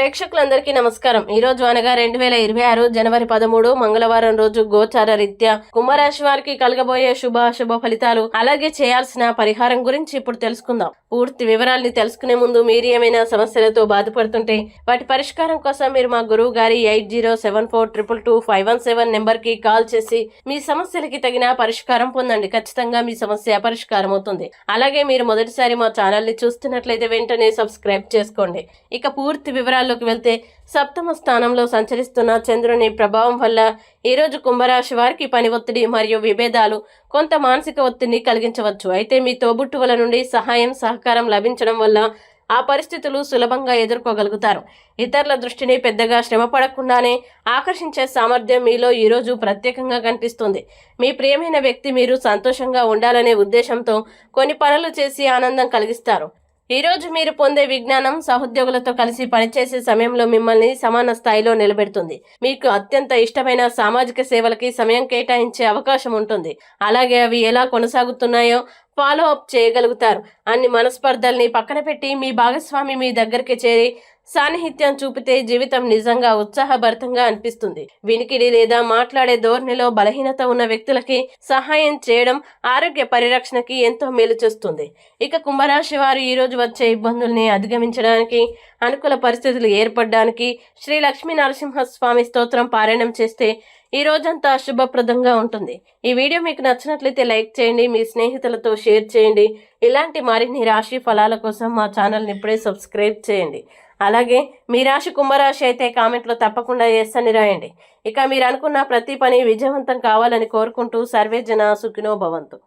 ప్రేక్షకులందరికీ నమస్కారం. ఈ రోజు అనగా 2026 జనవరి 13 మంగళవారం రోజు గోచార రీత్యా కుంభరాశి వారికి కలగబోయే శుభ ఫలితాలు, అలాగే చేయాల్సిన పరిహారం గురించి ఇప్పుడు తెలుసుకుందాం. పూర్తి వివరాల్ని తెలుసుకునే ముందు మీరు ఏమైనా సమస్యలతో బాధపడుతుంటే వాటి పరిష్కారం కోసం మీరు మా గురువు గారి 8074222517 నెంబర్ కి కాల్ చేసి మీ సమస్యలకి తగిన పరిష్కారం పొందండి. ఖచ్చితంగా మీ సమస్య పరిష్కారం అవుతుంది. అలాగే మీరు మొదటిసారి మా ఛానల్ ని చూస్తున్నట్లయితే వెంటనే సబ్స్క్రైబ్ చేసుకోండి. ఇక పూర్తి వివరాల్లోకి వెళ్తే, సప్తమ స్థానంలో సంచరిస్తున్న చంద్రుని ప్రభావం వల్ల ఈరోజు కుంభరాశి వారికి పని ఒత్తిడి మరియు విభేదాలు, కొంత మానసిక ఒత్తిడిని కలిగించవచ్చు. అయితే మీ తోబుట్టువుల నుండి సహాయం సహకారం లభించడం వల్ల ఆ పరిస్థితులు సులభంగా ఎదుర్కోగలుగుతారు. ఇతరుల దృష్టిని పెద్దగా శ్రమ పడకుండానే ఆకర్షించే సామర్థ్యం మీలో ఈరోజు ప్రత్యేకంగా కనిపిస్తుంది. మీ ప్రియమైన వ్యక్తి మీరు సంతోషంగా ఉండాలనే ఉద్దేశంతో కొన్ని పనులు చేసి ఆనందం కలిగిస్తారు. ఈరోజు మీరు పొందే విజ్ఞానం సహోద్యోగులతో కలిసి పనిచేసే సమయంలో మిమ్మల్ని సమాన స్థాయిలో నిలబెడుతుంది. మీకు అత్యంత ఇష్టమైన సామాజిక సేవలకి సమయం కేటాయించే అవకాశం ఉంటుంది. అలాగే అవి ఎలా కొనసాగుతున్నాయో ఫాలో అప్ చేయగలుగుతారు. అన్ని మనస్పర్ధల్ని పక్కన పెట్టి మీ భాగస్వామి మీ దగ్గరికి చేరి సాన్నిహిత్యం చూపితే జీవితం నిజంగా ఉత్సాహభరితంగా అనిపిస్తుంది. వినికిడి లేదా మాట్లాడే ధోరణిలో బలహీనత ఉన్న వ్యక్తులకి సహాయం చేయడం ఆరోగ్య పరిరక్షణకి ఎంతో మేలు చేస్తుంది. ఇక కుంభరాశి వారు ఈ రోజు వచ్చే ఇబ్బందుల్ని అధిగమించడానికి, అనుకూల పరిస్థితులు ఏర్పడడానికి శ్రీ లక్ష్మీ నరసింహస్వామి స్తోత్రం పారాయణం చేస్తే ఈ రోజంతా శుభప్రదంగా ఉంటుంది. ఈ వీడియో మీకు నచ్చినట్లయితే లైక్ చేయండి, మీ స్నేహితులతో షేర్ చేయండి. ఇలాంటి మరిన్ని రాశి ఫలాల కోసం మా ఛానల్ని ఇప్పుడే సబ్స్క్రైబ్ చేయండి. అలాగే మీ రాశి కుంభరాశి అయితే కామెంట్లో తప్పకుండా ఎస్ అని రాయండి. ఇక మీరు అనుకున్న ప్రతి పని విజయవంతం కావాలని కోరుకుంటూ సర్వే జన సుఖినో భవంతు.